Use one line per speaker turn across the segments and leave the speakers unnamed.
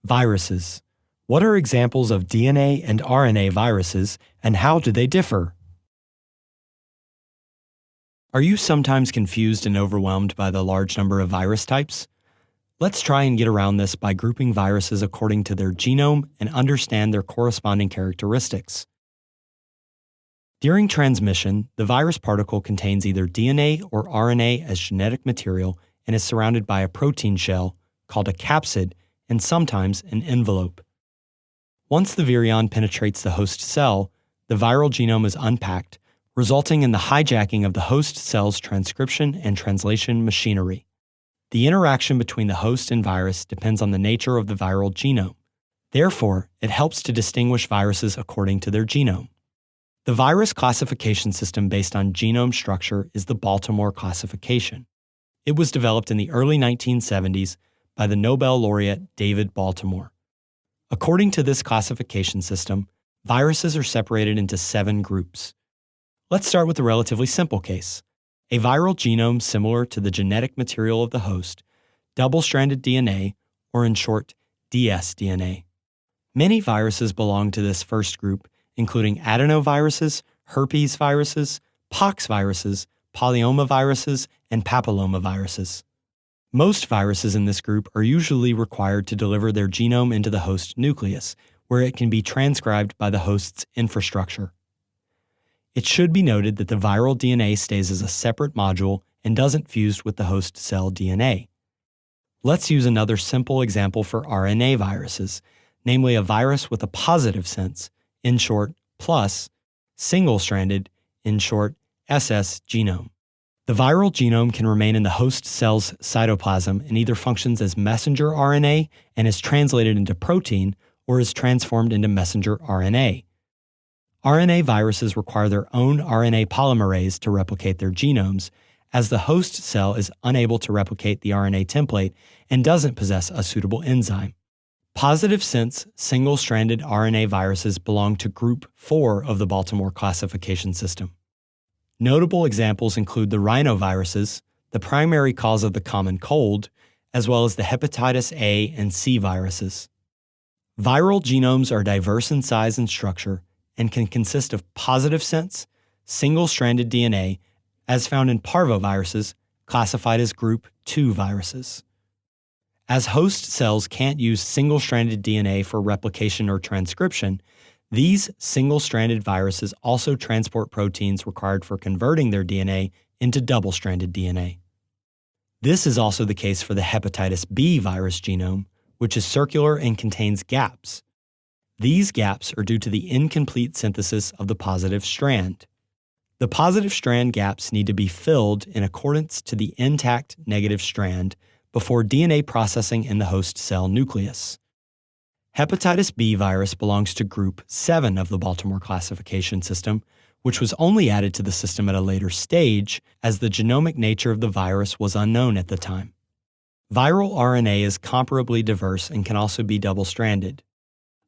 Viruses. What are examples of DNA and RNA viruses, and how do they differ? Are you sometimes confused and overwhelmed by the large number of virus types? Let's try and get around this by grouping viruses according to their genome and understand their corresponding characteristics. During transmission, the virus particle contains either DNA or RNA as genetic material and is surrounded by a protein shell, called a capsid, and sometimes an envelope. Once the virion penetrates the host cell, the viral genome is unpacked, resulting in the hijacking of the host cell's transcription and translation machinery. The interaction between the host and virus depends on the nature of the viral genome. Therefore, it helps to distinguish viruses according to their genome. The virus classification system based on genome structure is the Baltimore Classification. It was developed in the early 1970s by the Nobel laureate David Baltimore. According to this classification system, viruses are separated into 7 groups. Let's start with a relatively simple case: a viral genome similar to the genetic material of the host, double-stranded DNA, or in short, dsDNA. Many viruses belong to this first group, including adenoviruses, herpes viruses, pox viruses, polyomaviruses, and papillomaviruses. Most viruses in this group are usually required to deliver their genome into the host nucleus, where it can be transcribed by the host's infrastructure. It should be noted that the viral DNA stays as a separate module and doesn't fuse with the host cell DNA. Let's use another simple example for RNA viruses, namely a virus with a positive sense, in short, plus, single-stranded, in short, SS genome. The viral genome can remain in the host cell's cytoplasm and either functions as messenger RNA and is translated into protein or is transformed into messenger RNA. RNA viruses require their own RNA polymerase to replicate their genomes, as the host cell is unable to replicate the RNA template and doesn't possess a suitable enzyme. Positive sense single-stranded RNA viruses belong to Group 4 of the Baltimore Classification System. Notable examples include the rhinoviruses, the primary cause of the common cold, as well as the hepatitis A and C viruses. Viral genomes are diverse in size and structure and can consist of positive sense, single-stranded DNA, as found in parvoviruses, classified as Group 2 viruses. As host cells can't use single-stranded DNA for replication or transcription, these single-stranded viruses also transport proteins required for converting their DNA into double-stranded DNA. This is also the case for the hepatitis B virus genome, which is circular and contains gaps. These gaps are due to the incomplete synthesis of the positive strand. The positive strand gaps need to be filled in accordance to the intact negative strand before DNA processing in the host cell nucleus. Hepatitis B virus belongs to Group 7 of the Baltimore Classification System, which was only added to the system at a later stage as the genomic nature of the virus was unknown at the time. Viral RNA is comparably diverse and can also be double-stranded.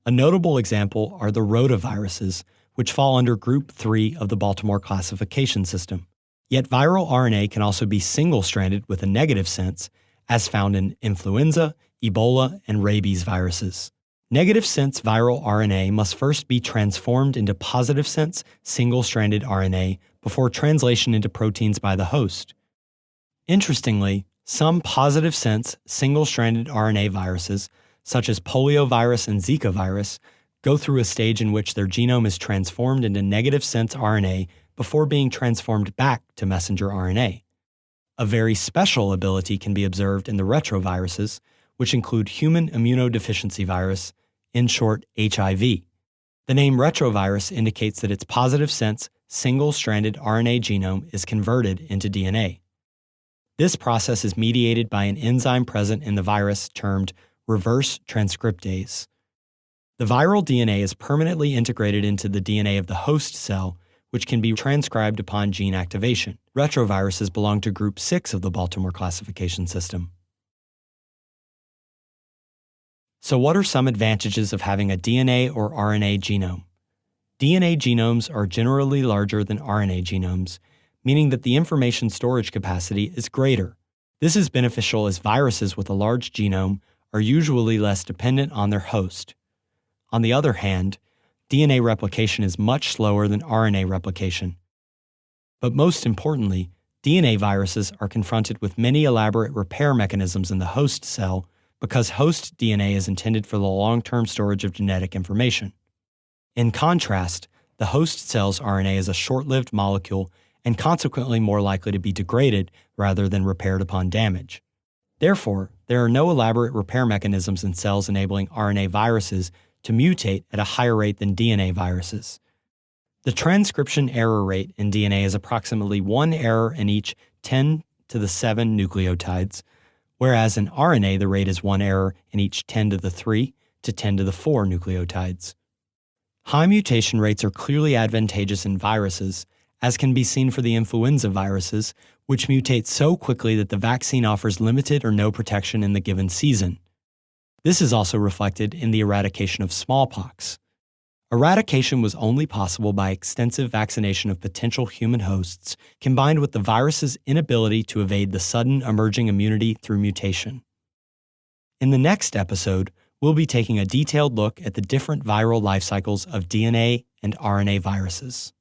A notable example are the rotaviruses, which fall under Group 3 of the Baltimore Classification System. Yet viral RNA can also be single-stranded with a negative sense, as found in influenza, Ebola, and rabies viruses. Negative sense viral RNA must first be transformed into positive sense single-stranded RNA before translation into proteins by the host. Interestingly, some positive sense single-stranded RNA viruses, such as poliovirus and Zika virus, go through a stage in which their genome is transformed into negative sense RNA before being transformed back to messenger RNA. A very special ability can be observed in the retroviruses, which include human immunodeficiency virus, in short, HIV. The name retrovirus indicates that its positive sense single-stranded RNA genome is converted into DNA. This process is mediated by an enzyme present in the virus termed reverse transcriptase. The viral DNA is permanently integrated into the DNA of the host cell, which can be transcribed upon gene activation. Retroviruses belong to Group 6 of the Baltimore Classification System. So what are some advantages of having a DNA or RNA genome? DNA genomes are generally larger than RNA genomes, meaning that the information storage capacity is greater. This is beneficial as viruses with a large genome are usually less dependent on their host. On the other hand, DNA replication is much slower than RNA replication. But most importantly, DNA viruses are confronted with many elaborate repair mechanisms in the host cell because host DNA is intended for the long-term storage of genetic information. In contrast, the host cell's RNA is a short-lived molecule and consequently more likely to be degraded rather than repaired upon damage. Therefore, there are no elaborate repair mechanisms in cells enabling RNA viruses to mutate at a higher rate than DNA viruses. The transcription error rate in DNA is approximately 1 error in each 10 to the 7 nucleotides, whereas in RNA the rate is 1 error in each 10 to the 3 to 10 to the 4 nucleotides. High mutation rates are clearly advantageous in viruses, as can be seen for the influenza viruses, which mutate so quickly that the vaccine offers limited or no protection in the given season. This is also reflected in the eradication of smallpox. Eradication was only possible by extensive vaccination of potential human hosts, combined with the virus's inability to evade the sudden emerging immunity through mutation. In the next episode, we'll be taking a detailed look at the different viral life cycles of DNA and RNA viruses.